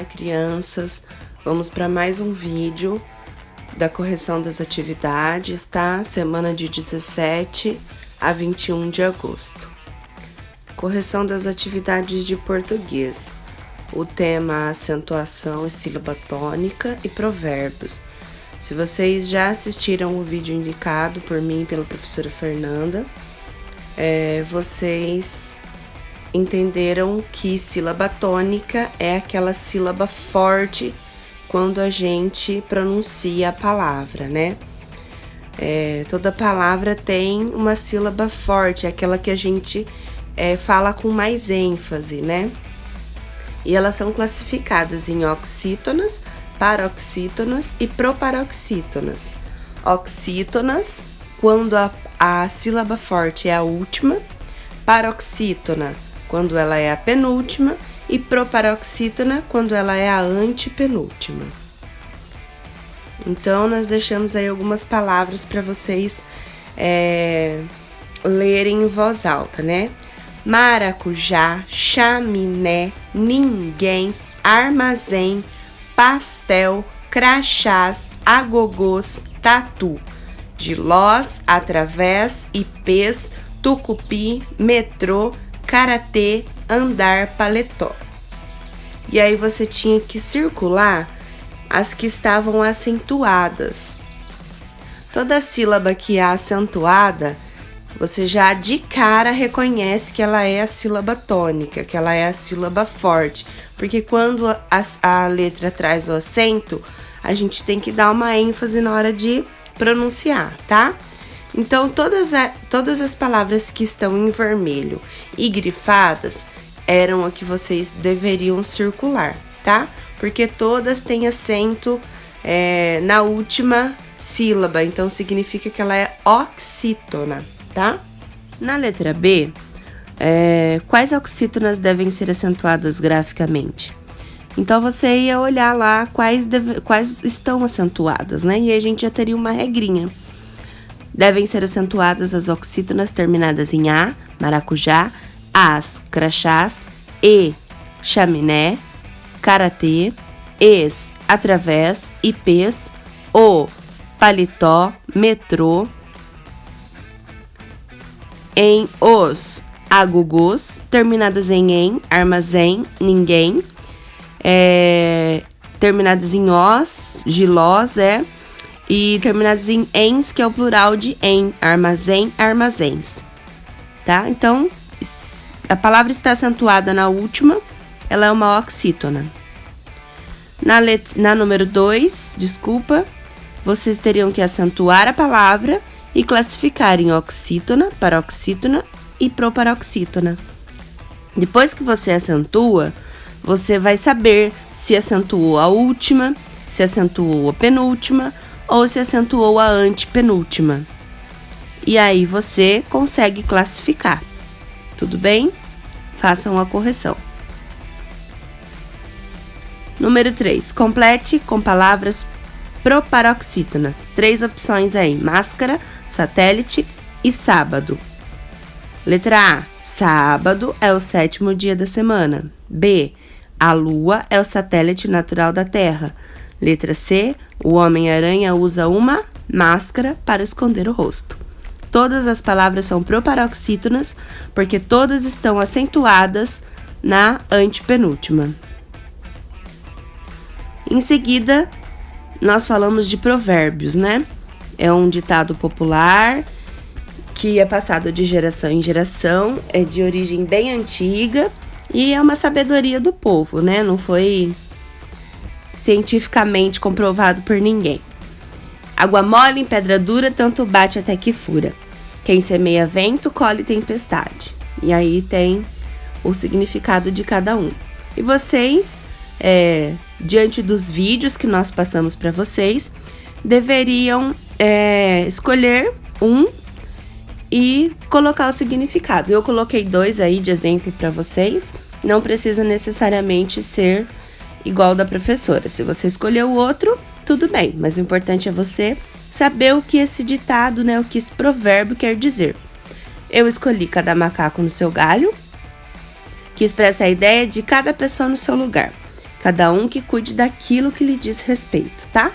Olá, crianças! Vamos para mais um vídeo da correção das atividades, tá? Semana de 17 a 21 de agosto. Correção das atividades de português. O tema acentuação e sílaba tônica e provérbios. Se vocês já assistiram o vídeo indicado por mim e pela professora Fernanda, vocês entenderam que sílaba tônica é aquela sílaba forte quando a gente pronuncia a palavra, né? Toda palavra tem uma sílaba forte, aquela que a gente fala com mais ênfase, né? E elas são classificadas em oxítonas, paroxítonas e proparoxítonas. Oxítonas, quando a sílaba forte é a última, paroxítona, quando ela é a penúltima, e proparoxítona, quando ela é a antepenúltima. Então, nós deixamos aí algumas palavras para vocês lerem em voz alta, né? Maracujá, chaminé, ninguém, armazém, pastel, crachás, agogôs, tatu, gilós, através, ipês, tucupi, metrô, karatê, andar, paletó. E aí você tinha que circular as que estavam acentuadas. Toda sílaba que é acentuada, você já de cara reconhece que ela é a sílaba tônica, que ela é a sílaba forte, porque quando a letra traz o acento, a gente tem que dar uma ênfase na hora de pronunciar, tá? Então, todas as palavras que estão em vermelho e grifadas eram a que vocês deveriam circular, tá? Porque todas têm acento na última sílaba, então significa que ela é oxítona, tá? Na letra B, quais oxítonas devem ser acentuadas graficamente? Então, você ia olhar lá quais estão acentuadas, né? E aí a gente já teria uma regrinha. Devem ser acentuadas as oxítonas terminadas em A, maracujá, as, crachás, e, chaminé, karatê, es, através, ipês, o, paletó, metrô, em os, agogôs, terminadas em, armazém, ninguém, terminadas em os, gilós, e terminadas em ens, que é o plural de em, armazém, armazéns, tá? Então, a palavra está acentuada na última, ela é uma oxítona. Na número 2, vocês teriam que acentuar a palavra e classificar em oxítona, paroxítona e proparoxítona. Depois que você acentua, você vai saber se acentuou a última, se acentuou a penúltima, ou se acentuou a antepenúltima. E aí você consegue classificar. Tudo bem? Façam a correção. Número 3. Complete com palavras proparoxítonas. 3 opções aí: máscara, satélite e sábado. Letra A. Sábado é o 7º dia da semana. B. A lua é o satélite natural da Terra. Letra C. O Homem-Aranha usa uma máscara para esconder o rosto. Todas as palavras são proparoxítonas porque todas estão acentuadas na antepenúltima. Em seguida, nós falamos de provérbios, né? É um ditado popular que é passado de geração em geração, é de origem bem antiga e é uma sabedoria do povo, né? Não foi cientificamente comprovado por ninguém. Água mole em pedra dura, tanto bate até que fura. Quem semeia vento, colhe tempestade. E aí tem o significado de cada um. E vocês, diante dos vídeos que nós passamos para vocês, deveriam escolher um e colocar o significado. Eu coloquei 2 aí de exemplo para vocês. Não precisa necessariamente ser igual da professora. Se você escolher o outro, tudo bem, mas o importante é você saber o que esse ditado, né, o que esse provérbio quer dizer. Eu escolhi cada macaco no seu galho, que expressa a ideia de cada pessoa no seu lugar. Cada um que cuide daquilo que lhe diz respeito, tá?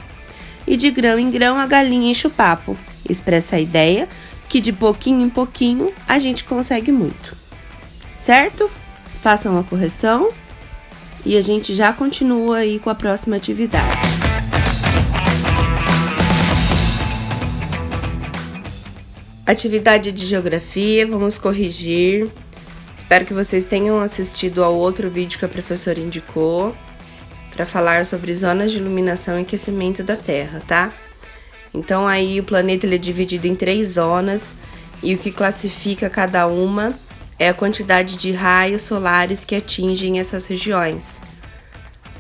E de grão em grão a galinha enche o papo. Expressa a ideia que de pouquinho em pouquinho a gente consegue muito. Certo? Façam uma correção e a gente já continua aí com a próxima atividade. Atividade de geografia, vamos corrigir. Espero que vocês tenham assistido ao outro vídeo que a professora indicou para falar sobre zonas de iluminação e aquecimento da Terra, tá? Então aí o planeta ele é dividido em 3 zonas e o que classifica cada uma é a quantidade de raios solares que atingem essas regiões.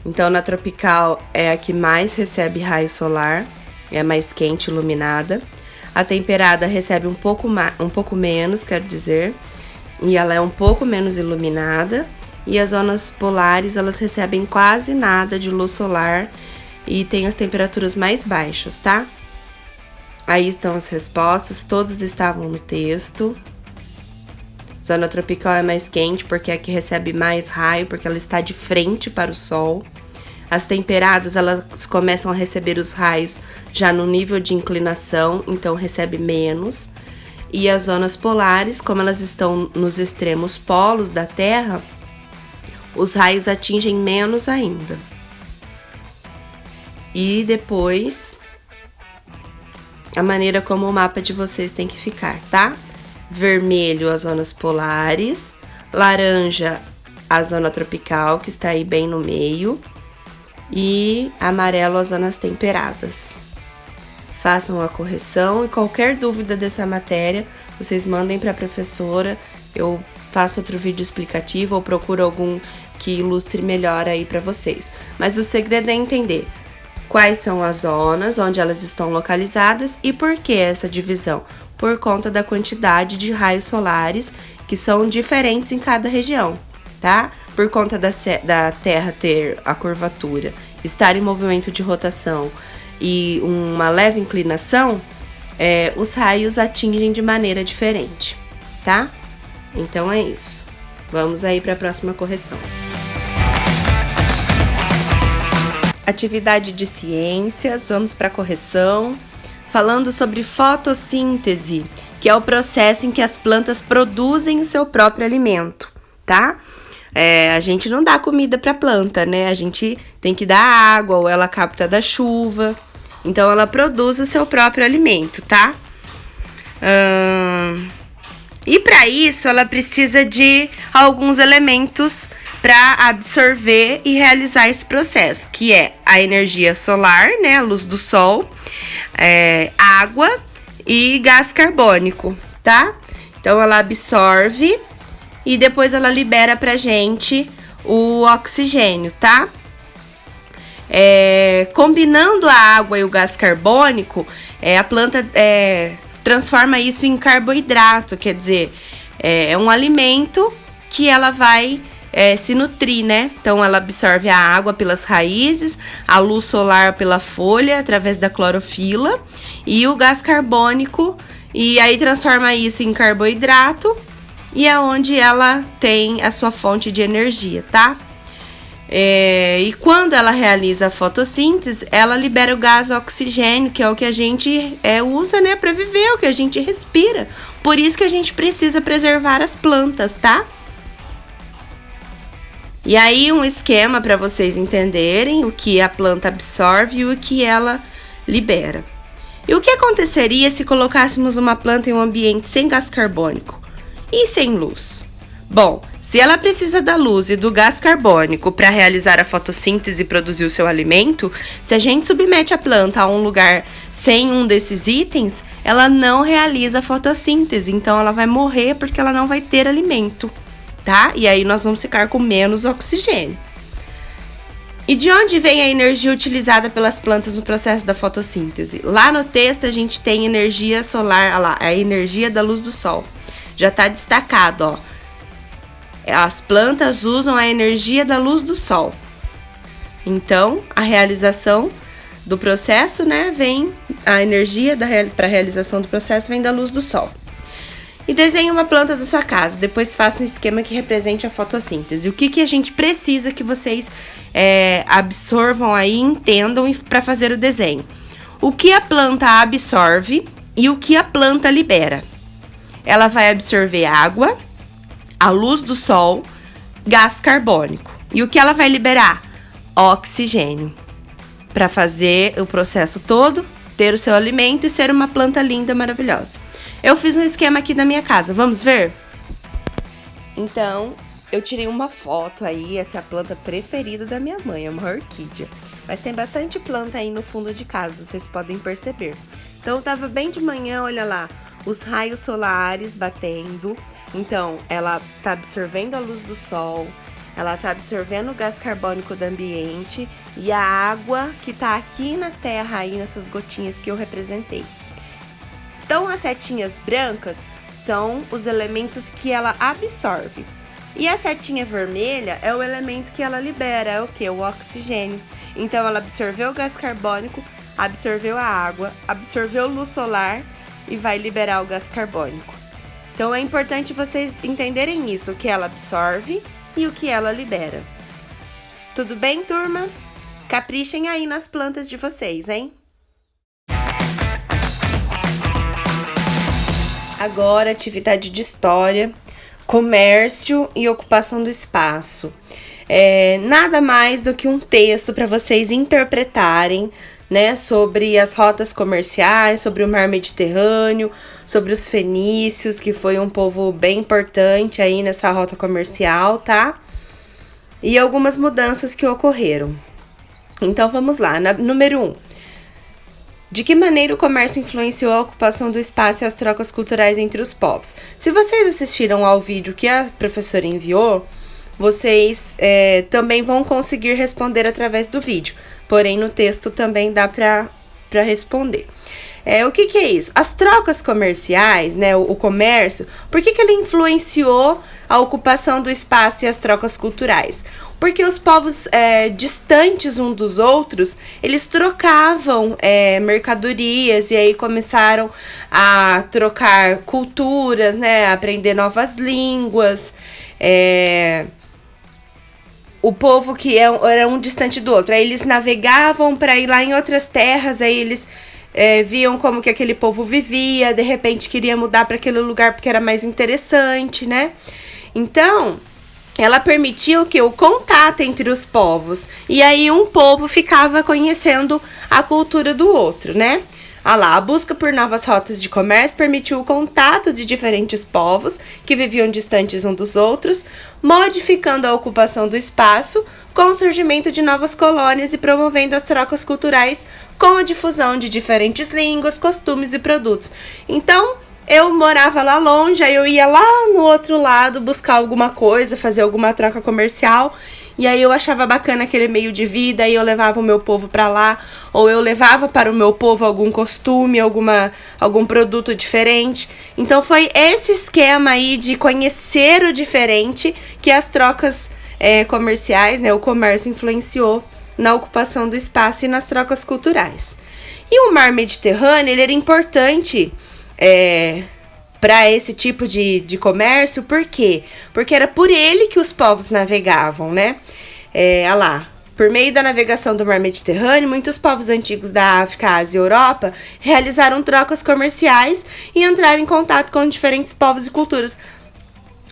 Então na tropical é a que mais recebe raio solar, é a mais quente e iluminada. A temperada recebe um pouco menos, quero dizer, e ela é um pouco menos iluminada. E as zonas polares, elas recebem quase nada de luz solar e tem as temperaturas mais baixas, tá? Aí estão as respostas, todas estavam no texto. Zona tropical é mais quente porque é a que recebe mais raio, porque ela está de frente para o sol. As temperadas, elas começam a receber os raios já no nível de inclinação, então recebe menos. E as zonas polares, como elas estão nos extremos polos da Terra, os raios atingem menos ainda. E depois, a maneira como o mapa de vocês tem que ficar, tá? Vermelho, as zonas polares. Laranja, a zona tropical, que está aí bem no meio. E amarelo, as zonas temperadas. Façam a correção e qualquer dúvida dessa matéria, vocês mandem para a professora. Eu faço outro vídeo explicativo ou procuro algum que ilustre melhor aí para vocês. Mas o segredo é entender quais são as zonas, onde elas estão localizadas e por que essa divisão. Por conta da quantidade de raios solares que são diferentes em cada região, tá? Por conta da Terra ter a curvatura, estar em movimento de rotação e uma leve inclinação, os raios atingem de maneira diferente, tá? Então é isso. Vamos aí para a próxima correção. Atividade de ciências, vamos para a correção. Falando sobre fotossíntese, que é o processo em que as plantas produzem o seu próprio alimento, tá? A gente não dá comida para a planta, né? A gente tem que dar água ou ela capta da chuva. Então ela produz o seu próprio alimento, tá? E para isso ela precisa de alguns elementos para absorver e realizar esse processo, que é a energia solar, né, a luz do sol, água e gás carbônico, tá? Então ela absorve e depois ela libera pra gente o oxigênio, tá? Combinando a água e o gás carbônico, a planta transforma isso em carboidrato, quer dizer, é um alimento que ela vai se nutrir, né? Então ela absorve a água pelas raízes, a luz solar pela folha, através da clorofila, e o gás carbônico, e aí transforma isso em carboidrato, e é onde ela tem a sua fonte de energia, tá? E quando ela realiza a fotossíntese, ela libera o gás oxigênio, que é o que a gente usa, né, para viver, é o que a gente respira. Por isso que a gente precisa preservar as plantas, tá? E aí um esquema para vocês entenderem o que a planta absorve e o que ela libera. E o que aconteceria se colocássemos uma planta em um ambiente sem gás carbônico e sem luz? Bom, se ela precisa da luz e do gás carbônico para realizar a fotossíntese e produzir o seu alimento, se a gente submete a planta a um lugar sem um desses itens, ela não realiza a fotossíntese, então ela vai morrer porque ela não vai ter alimento, tá? E aí nós vamos ficar com menos oxigênio. E de onde vem a energia utilizada pelas plantas no processo da fotossíntese? Lá no texto a gente tem energia solar, olha lá, a energia da luz do sol. Já tá destacado, ó. As plantas usam a energia da luz do sol. Então, a realização do processo, né, vem a energia para a realização do processo vem da luz do sol. e desenhe uma planta da sua casa. Depois faça um esquema que represente a fotossíntese. O que a gente precisa que vocês absorvam aí, entendam para fazer o desenho. O que a planta absorve e o que a planta libera. Ela vai absorver água, a luz do sol, gás carbônico. E o que ela vai liberar? Oxigênio. Para fazer o processo todo, ter o seu alimento e ser uma planta linda, maravilhosa. Eu fiz um esquema aqui na minha casa, vamos ver? Então, eu tirei uma foto aí, essa é a planta preferida da minha mãe, é uma orquídea. Mas tem bastante planta aí no fundo de casa, vocês podem perceber. Então, eu tava bem de manhã, olha lá, os raios solares batendo. Então, ela tá absorvendo a luz do sol, ela tá absorvendo o gás carbônico do ambiente e a água que tá aqui na terra, aí nessas gotinhas que eu representei. Então, as setinhas brancas são os elementos que ela absorve. E a setinha vermelha é o elemento que ela libera, é o quê? O oxigênio. Então, ela absorveu o gás carbônico, absorveu a água, absorveu luz solar e vai liberar o gás carbônico. Então, é importante vocês entenderem isso, o que ela absorve e o que ela libera. Tudo bem, turma? Caprichem aí nas plantas de vocês, hein? Agora, atividade de história, comércio e ocupação do espaço. Nada mais do que um texto para vocês interpretarem, né, sobre as rotas comerciais, sobre o mar Mediterrâneo, sobre os fenícios, que foi um povo bem importante aí nessa rota comercial, tá? E algumas mudanças que ocorreram. Então, vamos lá. Número 1. De que maneira o comércio influenciou a ocupação do espaço e as trocas culturais entre os povos? Se vocês assistiram ao vídeo que a professora enviou, vocês também vão conseguir responder através do vídeo. Porém, no texto também dá para responder. O que é isso? As trocas comerciais, né, o comércio, por que ele influenciou a ocupação do espaço e as trocas culturais? Porque os povos distantes uns dos outros, eles trocavam mercadorias e aí começaram a trocar culturas, né, a aprender novas línguas. O povo que era um distante do outro, aí eles navegavam para ir lá em outras terras, aí eles viam como que aquele povo vivia, de repente queria mudar para aquele lugar porque era mais interessante, né? Então, ela permitiu que o contato entre os povos, e aí um povo ficava conhecendo a cultura do outro, né? A busca por novas rotas de comércio permitiu o contato de diferentes povos que viviam distantes uns dos outros, modificando a ocupação do espaço com o surgimento de novas colônias e promovendo as trocas culturais com a difusão de diferentes línguas, costumes e produtos. Então, eu morava lá longe, aí eu ia lá no outro lado buscar alguma coisa, fazer alguma troca comercial. E aí eu achava bacana aquele meio de vida, aí eu levava o meu povo para lá, ou eu levava para o meu povo algum costume, algum produto diferente. Então foi esse esquema aí de conhecer o diferente que as trocas comerciais, né, o comércio influenciou na ocupação do espaço e nas trocas culturais. E o mar Mediterrâneo, ele era importante para esse tipo de comércio, por quê? Porque era por ele que os povos navegavam, né? Por meio da navegação do mar Mediterrâneo, muitos povos antigos da África, Ásia e Europa realizaram trocas comerciais e entraram em contato com diferentes povos e culturas.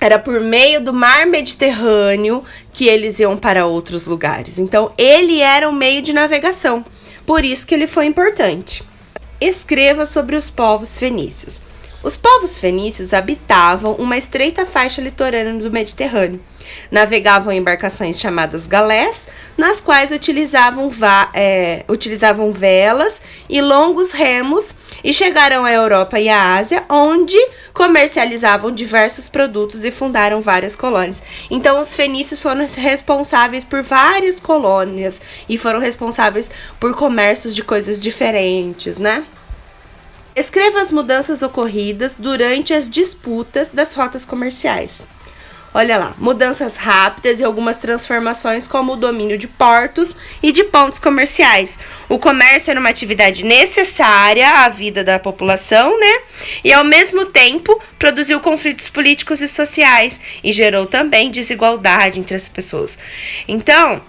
Era por meio do mar Mediterrâneo que eles iam para outros lugares. Então, ele era um meio de navegação, por isso que ele foi importante. Escreva sobre os povos fenícios. Os povos fenícios habitavam uma estreita faixa litorânea do Mediterrâneo. Navegavam em embarcações chamadas galés, nas quais utilizavam velas e longos remos, e chegaram à Europa e à Ásia, onde comercializavam diversos produtos e fundaram várias colônias. Então, os fenícios foram responsáveis por várias colônias e foram responsáveis por comércios de coisas diferentes, né? Escreva as mudanças ocorridas durante as disputas das rotas comerciais. Olha lá, mudanças rápidas e algumas transformações como o domínio de portos e de pontos comerciais. O comércio era uma atividade necessária à vida da população, né? E ao mesmo tempo produziu conflitos políticos e sociais e gerou também desigualdade entre as pessoas. Então,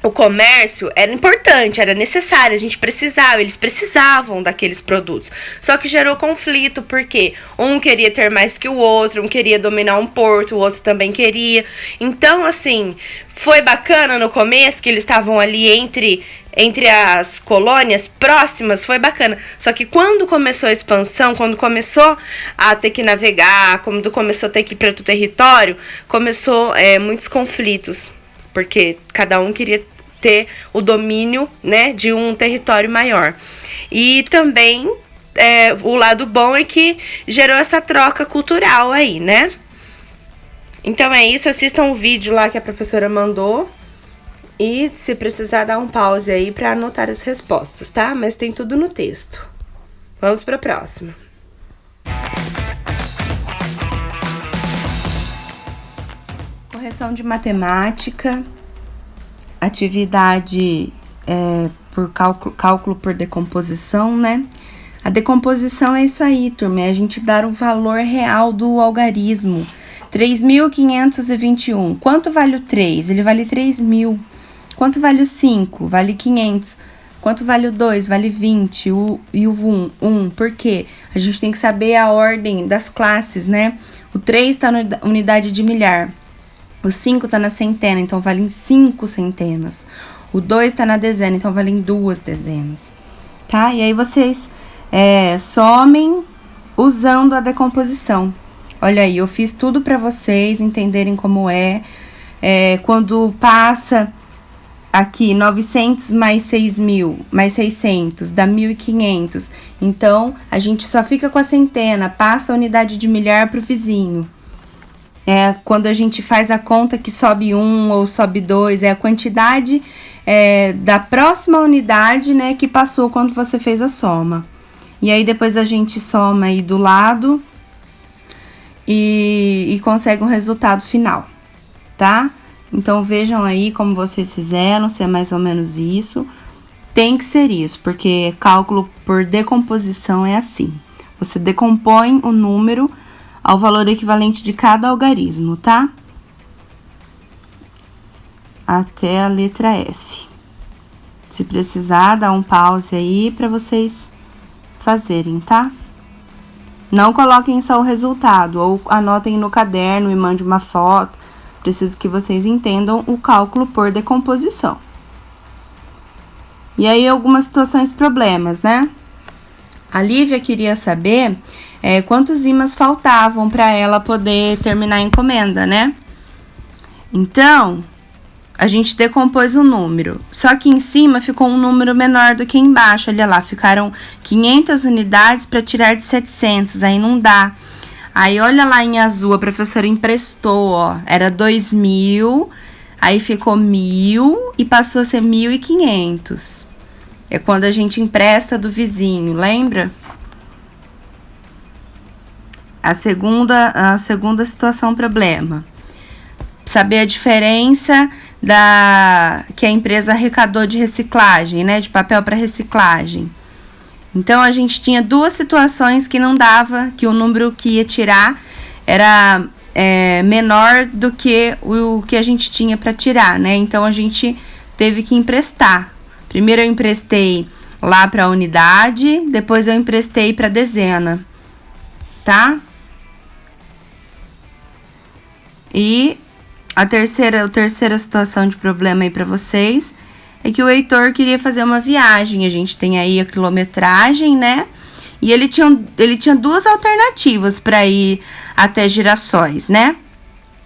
o comércio era importante, era necessário, eles precisavam daqueles produtos. Só que gerou conflito, porque um queria ter mais que o outro, um queria dominar um porto, o outro também queria. Então, assim, foi bacana no começo, que eles estavam ali entre as colônias próximas, foi bacana. Só que quando começou a expansão, quando começou a ter que navegar, quando começou a ter que ir para outro território, começou muitos conflitos. Porque cada um queria ter o domínio, né, de um território maior. E também o lado bom é que gerou essa troca cultural aí, né? Então é isso, assistam o vídeo lá que a professora mandou. E se precisar, dá um pause aí para anotar as respostas, tá? Mas tem tudo no texto. Vamos para a próxima. Correção de matemática, atividade por cálculo por decomposição, né? A decomposição é isso aí, turma, é a gente dar o valor real do algarismo. 3.521. Quanto vale o 3? Ele vale 3.000. Quanto vale o 5? Vale 500. Quanto vale o 2? Vale 20. E o 1? Por quê? A gente tem que saber a ordem das classes, né? O 3 está na unidade de milhar. O 5 está na centena, então valem 5 centenas. O 2 está na dezena, então valem 2 dezenas. Tá? E aí vocês somem usando a decomposição. Olha aí, eu fiz tudo para vocês entenderem como quando passa aqui 900 mais 6.000, mais 600, dá 1.500. Então, a gente só fica com a centena, passa a unidade de milhar para o vizinho. Quando a gente faz a conta que sobe 1 ou sobe 2, é a quantidade da próxima unidade, né, que passou quando você fez a soma. E aí depois a gente soma aí do lado e consegue um resultado final, tá? Então vejam aí como vocês fizeram, se é mais ou menos isso. Tem que ser isso, porque cálculo por decomposição é assim. Você decompõe o número ao valor equivalente de cada algarismo, tá? Até a letra F. Se precisar, dá um pause aí para vocês fazerem, tá? Não coloquem só o resultado, ou anotem no caderno e mande uma foto. Preciso que vocês entendam o cálculo por decomposição. E aí, algumas situações problemas, né? A Lívia queria saber quantos ímãs faltavam para ela poder terminar a encomenda, né? Então, a gente decompôs o número. Só que em cima ficou um número menor do que embaixo. Olha lá, ficaram 500 unidades para tirar de 700. Aí não dá. Aí olha lá em azul, a professora emprestou, ó. Era 2.000, aí ficou 1.000 e passou a ser 1.500. É quando a gente empresta do vizinho, lembra? A segunda situação problema. Saber a diferença que a empresa arrecadou de reciclagem, né? De papel para reciclagem. Então, a gente tinha duas situações que não dava, que o número que ia tirar era menor do que o que a gente tinha para tirar, né? Então, a gente teve que emprestar. Primeiro eu emprestei lá para a unidade, depois eu emprestei para a dezena, tá? E a terceira situação de problema aí para vocês é que o Heitor queria fazer uma viagem. A gente tem aí a quilometragem, né? E ele tinha duas alternativas para ir até Girassóis, né?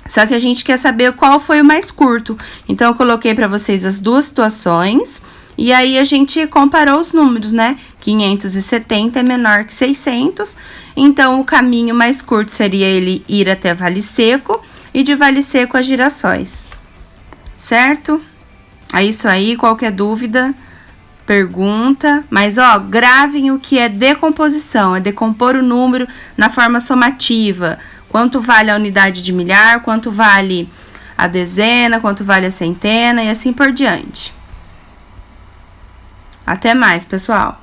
Só que a gente quer saber qual foi o mais curto. Então, eu coloquei para vocês as duas situações. E aí, a gente comparou os números, né? 570 é menor que 600. Então, o caminho mais curto seria ele ir até Vale Seco e de Vale Seco a Girassóis. Certo? É isso aí, qualquer dúvida, pergunta. Mas, ó, gravem o que é decomposição. É decompor o número na forma somativa. quanto vale a unidade de milhar, quanto vale a dezena, quanto vale a centena e assim por diante. Até mais, pessoal!